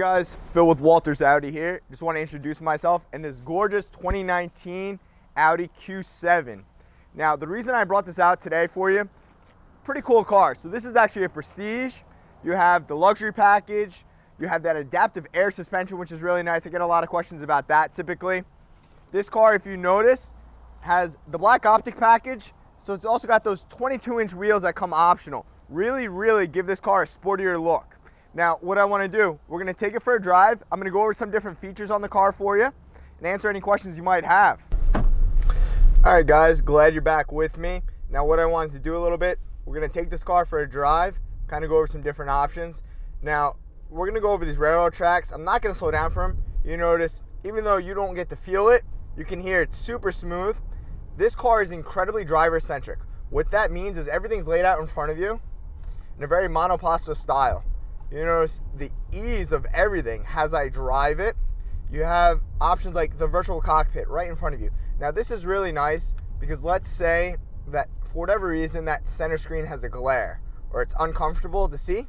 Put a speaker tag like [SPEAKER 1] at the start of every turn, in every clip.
[SPEAKER 1] guys, Phil with Walters Audi here. Just want to introduce myself and this gorgeous 2019 Audi Q7. Now, the reason I brought this out today for you, it's a pretty cool car. So this is actually a Prestige. You have the luxury package. You have that adaptive air suspension, which is really nice. I get a lot of questions about that typically. This car, if you notice, has the black optic package. So it's also got those 22-inch wheels that come optional. Really give this car a sportier look. Now, what I want to do, we're going to take it for a drive. I'm going to go over some different features on the car for you and answer any questions you might have. All right, guys, glad you're back with me. Now, what I wanted to do a little bit, we're going to take this car for a drive, kind of go over some different options. Now, we're going to go over these railroad tracks. I'm not going to slow down for them. You notice, even though you don't get to feel it, you can hear it's super smooth. This car is incredibly driver-centric. What that means is everything's laid out in front of you in a very monoposto style. You notice the ease of everything as I drive it. You have options like the virtual cockpit right in front of you. Now this is really nice because let's say that for whatever reason that center screen has a glare or it's uncomfortable to see.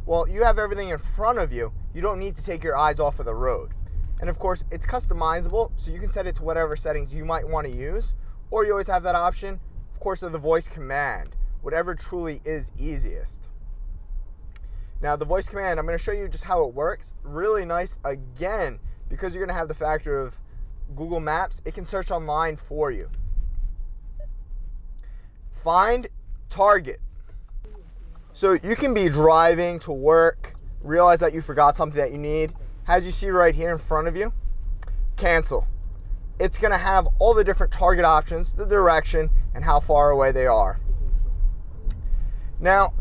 [SPEAKER 1] Well, you have everything in front of you. You don't need to take your eyes off of the road. And of course, it's customizable, so you can set it to whatever settings you might want to use, or you always have that option, of course, of the voice command, whatever truly is easiest. Now the voice command, I'm going to show you just how it works. Really nice, again, because you're going to have the factor of Google Maps, it can search online for you. Find target. So you can be driving to work, realize that you forgot something that you need. As you see right here in front of you, cancel. It's going to have all the different target options, the direction, and how far away they are. Now,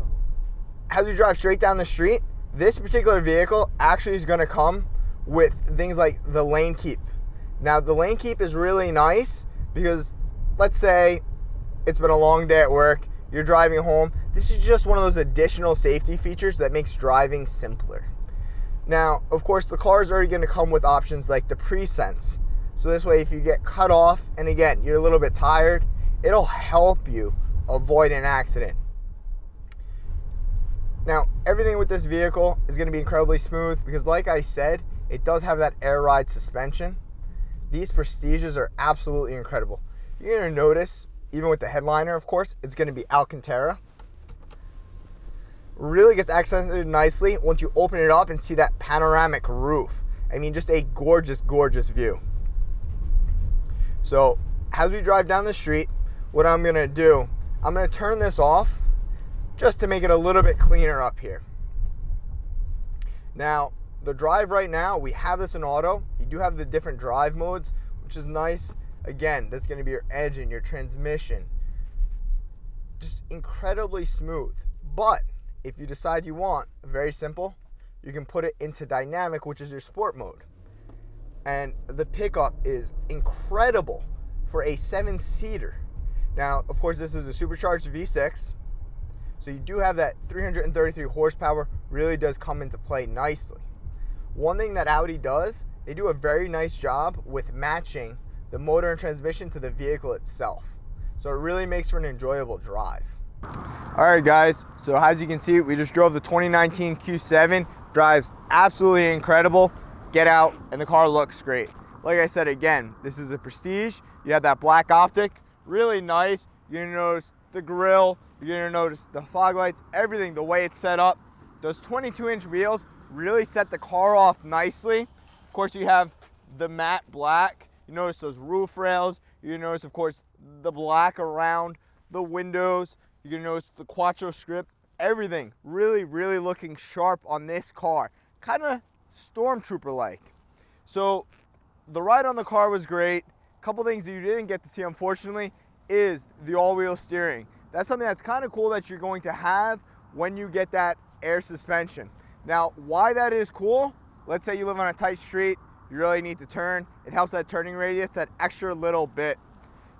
[SPEAKER 1] as you drive straight down the street, this particular vehicle actually is going to come with things like the lane keep. Now, the lane keep is really nice because let's say it's been a long day at work, you're driving home. This is just one of those additional safety features that makes driving simpler. Now, of course, the car is already going to come with options like the pre-sense. So this way, if you get cut off, and again, you're a little bit tired, it'll help you avoid an accident. Now, everything with this vehicle is going to be incredibly smooth because like I said, it does have that air ride suspension. These Prestiges are absolutely incredible. You're going to notice, even with the headliner, of course, it's going to be Alcantara. Really gets accented nicely once you open it up and see that panoramic roof. I mean, just a gorgeous view. So, as we drive down the street, what I'm going to do, I'm going to turn this off just to make it a little bit cleaner up here. Now, the drive right now, we have this in auto. You do have the different drive modes, which is nice. Again, that's going to be your engine, your transmission. Just incredibly smooth. But if you decide you want, very simple, you can put it into dynamic, which is your sport mode. And the pickup is incredible for a 7-seater. Now, of course, this is a supercharged V6. So you do have that 333 horsepower, really does come into play nicely. One thing that Audi does, they do a very nice job with matching the motor and transmission to the vehicle itself. So it really makes for an enjoyable drive. All right, guys, so as you can see, we just drove the 2019 Q7. Drives absolutely incredible. Get out, and the car looks great. Like I said, again, this is a Prestige. You have that black optic, really nice. You're gonna notice the grille, you're gonna notice the fog lights, everything, the way it's set up. Those 22-inch wheels really set the car off nicely. Of course, you have the matte black. You notice those roof rails. You notice, of course, the black around the windows. You're gonna notice the Quattro script. Everything really looking sharp on this car. Kind of stormtrooper-like. So the ride on the car was great. A couple things that you didn't get to see, unfortunately, is the all-wheel steering. That's something that's kind of cool that you're going to have when you get that air suspension. Now, why that is cool, let's say you live on a tight street, you really need to turn. It helps that turning radius, that extra little bit.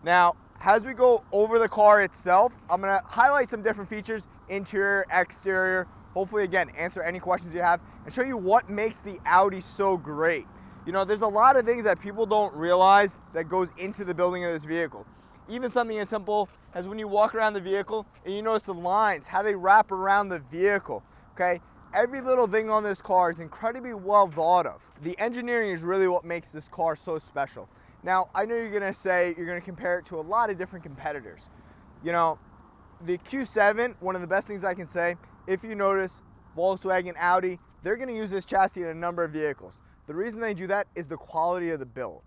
[SPEAKER 1] Now, as we go over the car itself, I'm gonna highlight some different features, interior, exterior, hopefully again, answer any questions you have and show you what makes the Audi so great. You know, there's a lot of things that people don't realize that goes into the building of this vehicle. Even something as simple as when you walk around the vehicle and you notice the lines, how they wrap around the vehicle, okay? Every little thing on this car is incredibly well thought of. The engineering is really what makes this car so special. Now, I know you're gonna say, you're gonna compare it to a lot of different competitors. You know, the Q7, one of the best things I can say, if you notice, Volkswagen, Audi, they're gonna use this chassis in a number of vehicles. The reason they do that is the quality of the build.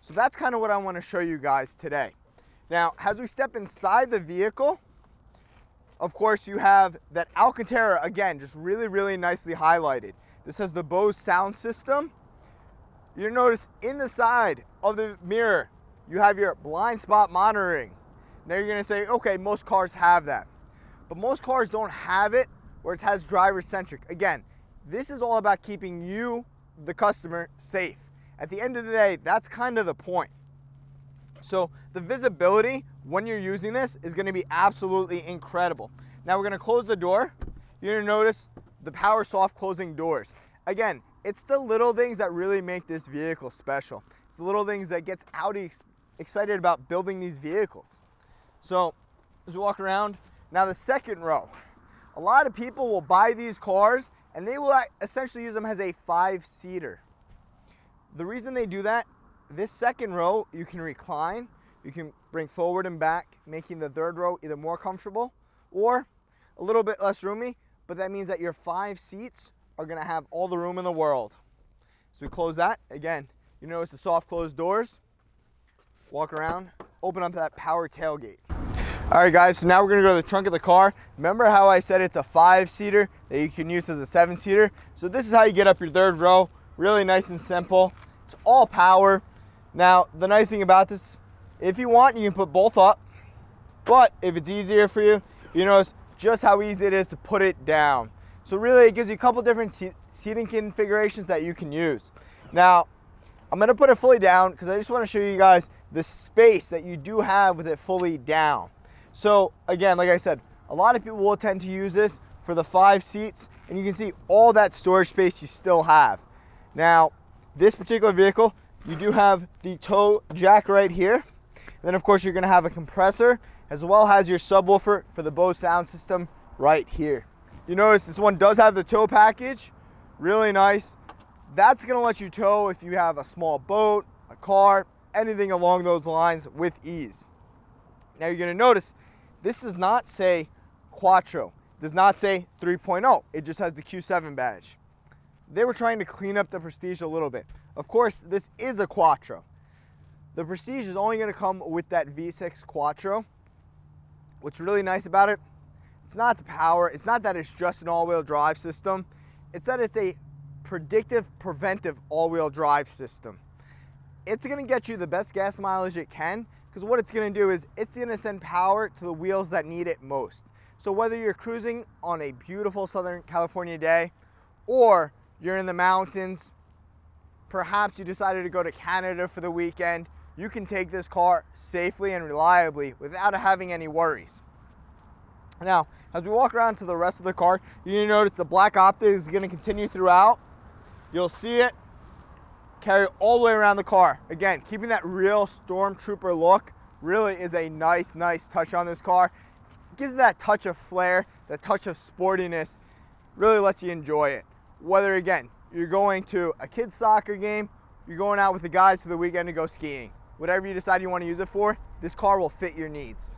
[SPEAKER 1] So that's kind of what I wanna show you guys today. Now, as we step inside the vehicle, of course, you have that Alcantara, again, just really, really nicely highlighted. This has the Bose sound system. You'll notice in the side of the mirror, you have your blind spot monitoring. Now you're gonna say, okay, most cars have that. But most cars don't have it where it has driver centric. Again, this is all about keeping you, the customer, safe. At the end of the day, that's kind of the point. So the visibility when you're using this is going to be absolutely incredible. Now we're going to close the door. You're going to notice the power soft closing doors. Again, it's the little things that really make this vehicle special. It's the little things that gets Audi excited about building these vehicles. So as we walk around, now the second row. A lot of people will buy these cars and they will essentially use them as a 5-seater. The reason they do that, this second row, you can recline, you can bring forward and back, making the third row either more comfortable or a little bit less roomy, but that means that your 5 seats are gonna have all the room in the world. So we close that. Again, you notice the soft closed doors, walk around, open up that power tailgate. All right guys, so now we're gonna go to the trunk of the car. Remember how I said it's a 5-seater that you can use as a 7-seater? So this is how you get up your third row, really nice and simple. It's all power. Now, the nice thing about this, if you want, you can put both up, but if it's easier for you, you notice just how easy it is to put it down. So really, it gives you a couple different seating configurations that you can use. Now, I'm gonna put it fully down because I just wanna show you guys the space that you do have with it fully down. So again, like I said, a lot of people will tend to use this for the 5 seats, and you can see all that storage space you still have. Now, this particular vehicle, you do have the tow jack right here. And then of course you're gonna have a compressor as well as your subwoofer for the Bose sound system right here. You notice this one does have the tow package, really nice. That's gonna let you tow if you have a small boat, a car, anything along those lines with ease. Now you're gonna notice this does not say Quattro, it does not say 3.0, it just has the Q7 badge. They were trying to clean up the Prestige a little bit. Of course, this is a Quattro. The Prestige is only going to come with that V6 Quattro. What's really nice about it, it's not the power, it's not that it's just an all-wheel drive system, it's that it's a predictive, preventive all-wheel drive system. It's going to get you the best gas mileage it can, because what it's going to do is it's going to send power to the wheels that need it most. So whether you're cruising on a beautiful Southern California day, or you're in the mountains, perhaps you decided to go to Canada for the weekend, you can take this car safely and reliably without having any worries. Now, as we walk around to the rest of the car, you're gonna notice the black optic is gonna continue throughout. You'll see it carry all the way around the car. Again, keeping that real Stormtrooper look really is a nice touch on this car. It gives it that touch of flair, that touch of sportiness, really lets you enjoy it. Whether, again, you're going to a kid's soccer game, you're going out with the guys for the weekend to go skiing. Whatever you decide you want to use it for, this car will fit your needs.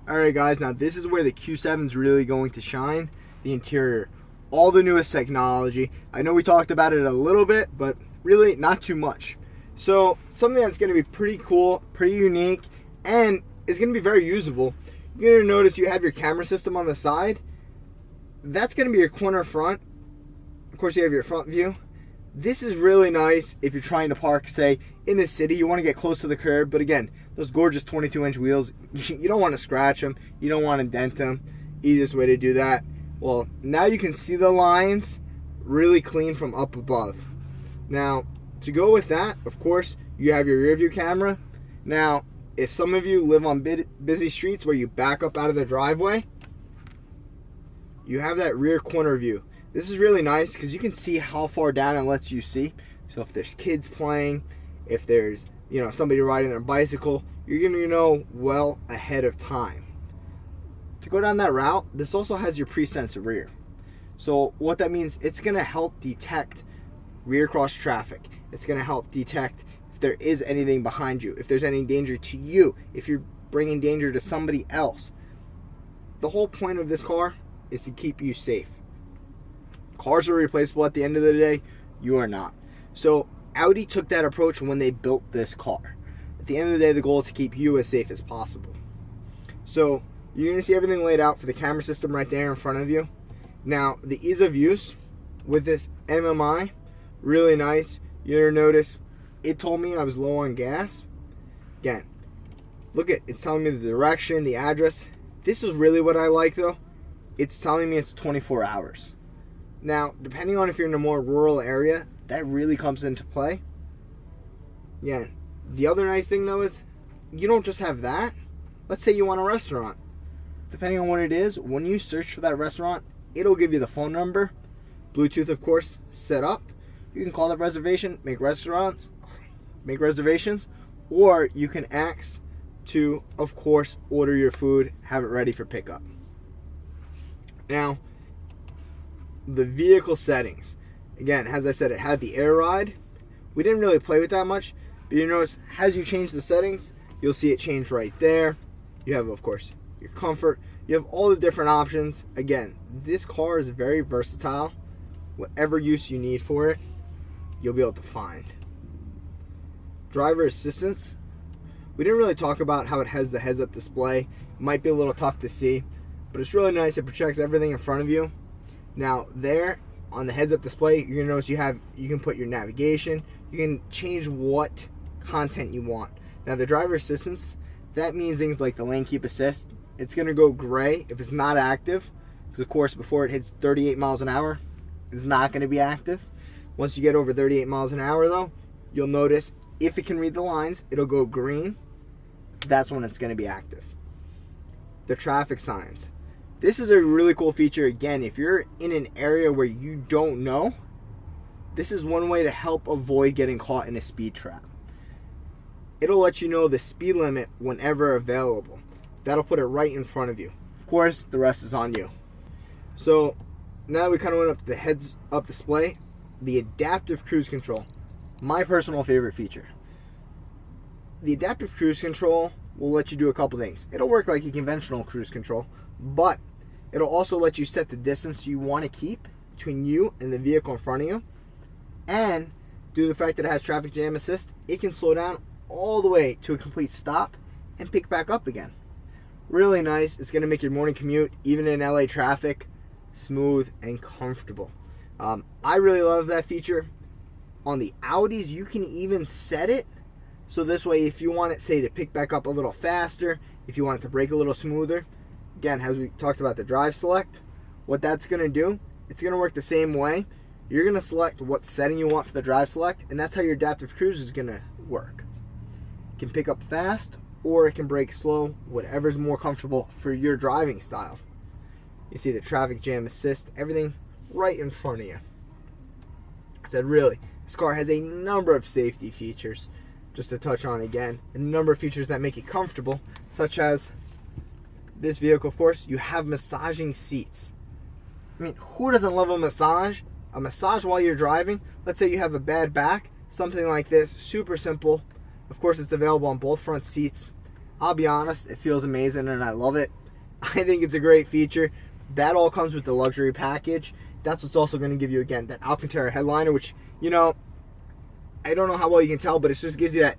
[SPEAKER 1] All right, guys, now this is where the Q7 is really going to shine. The interior, all the newest technology. I know we talked about it a little bit, but really not too much. So something that's going to be pretty cool, pretty unique, and is going to be very usable. You're going to notice you have your camera system on the side. That's going to be your corner front. Of course, you have your front view. This is really nice if you're trying to park, say, in the city. You want to get close to the curb, but again, those gorgeous 22-inch wheels, you don't want to scratch them. You don't want to dent them. Easiest way to do that. Well, now you can see the lines really clean from up above. Now, to go with that, of course, you have your rear view camera. Now, if some of you live on busy streets where you back up out of the driveway, you have that rear corner view. This is really nice because you can see how far down it lets you see. So if there's kids playing, if there's, you know, somebody riding their bicycle, you're gonna know well ahead of time. To go down that route, this also has your pre-sense rear. So what that means, it's going to help detect rear cross traffic. It's going to help detect if there is anything behind you, if there's any danger to you, if you're bringing danger to somebody else. The whole point of this car is to keep you safe. Cars are replaceable at the end of the day. You are not. So Audi took that approach when they built this car. At the end of the day, the goal is to keep you as safe as possible. So you're going to see everything laid out for the camera system right there in front of you. Now, the ease of use with this MMI, really nice. You're going to notice it told me I was low on gas. Again, look at, it's telling me the direction, the address. This is really what I like though. It's telling me it's 24 hours. Now, depending on if you're in a more rural area, that really comes into play. Yeah. The other nice thing though is you don't just have that. Let's say you want a restaurant. Depending on what it is, when you search for that restaurant, it'll give you the phone number, Bluetooth of course, set up. You can call that reservation, make reservations, or you can ask to, of course, order your food, have it ready for pickup. Now, the vehicle settings. Again, as I said, it had the air ride. We didn't really play with that much, but you notice as you change the settings, you'll see it change right there. You have, of course, your comfort. You have all the different options. Again, this car is very versatile. Whatever use you need for it, you'll be able to find. Driver assistance. We didn't really talk about how it has the heads-up display. It might be a little tough to see, but it's really nice. It projects everything in front of you. Now, there on the heads-up display, you're gonna notice you can put your navigation. You can change what content you want. Now, the driver assistance, that means things like the lane keep assist. It's gonna go gray if it's not active, because of course, before it hits 38 miles an hour, it's not gonna be active. Once you get over 38 miles an hour though, you'll notice if it can read the lines, it'll go green. That's when it's gonna be active. The traffic signs. This is a really cool feature. Again, if you're in an area where you don't know, this is one way to help avoid getting caught in a speed trap. It'll let you know the speed limit whenever available. That'll put it right in front of you. Of course, the rest is on you. So now we kind of went up to the heads-up display. The adaptive cruise control, my personal favorite feature. The adaptive cruise control will let you do a couple things. It'll work like a conventional cruise control, but it'll also let you set the distance you want to keep between you and the vehicle in front of you. And due to the fact that it has traffic jam assist, it can slow down all the way to a complete stop and pick back up again. Really nice. It's going to make your morning commute, even in LA traffic, smooth and comfortable. I really love that feature. On the Audis, you can even set it so this way, if you want it, say, to pick back up a little faster, if you want it to brake a little smoother, again, as we talked about the drive select, what that's going to do, it's going to work the same way. You're going to select what setting you want for the drive select, and that's how your adaptive cruise is going to work. It can pick up fast, or it can brake slow, whatever's more comfortable for your driving style. You see the traffic jam assist, everything right in front of you. I said, really, this car has a number of safety features, just to touch on again, a number of features that make it comfortable, such as this vehicle, of course, you have massaging seats. I mean, who doesn't love a massage? A massage while you're driving. Let's say you have a bad back, something like this, super simple. Of course, it's available on both front seats. I'll be honest, it feels amazing and I love it. I think it's a great feature. That all comes with the luxury package. That's what's also going to give you, again, that Alcantara headliner, which, you know, I don't know how well you can tell, but it just gives you that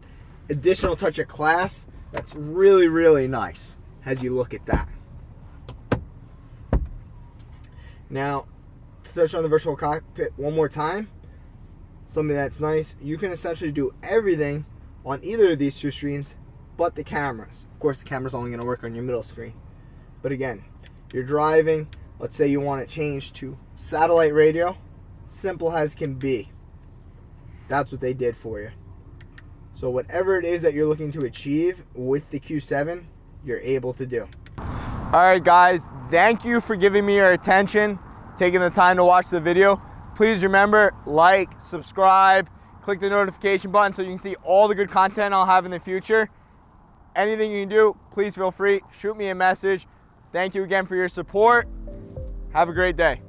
[SPEAKER 1] additional touch of class that's really, really nice as you look at that. Now, to touch on the virtual cockpit one more time, something that's nice, you can essentially do everything on either of these two screens but the cameras. Of course, the camera's only going to work on your middle screen. But again, you're driving, let's say you want it changed to satellite radio, simple as can be. That's what they did for you. So whatever it is that you're looking to achieve with the Q7, you're able to do. All right, guys, thank you for giving me your attention, taking the time to watch the video. Please remember, like, subscribe, click the notification button so you can see all the good content I'll have in the future. Anything you can do, please feel free, shoot me a message. Thank you again for your support. Have a great day.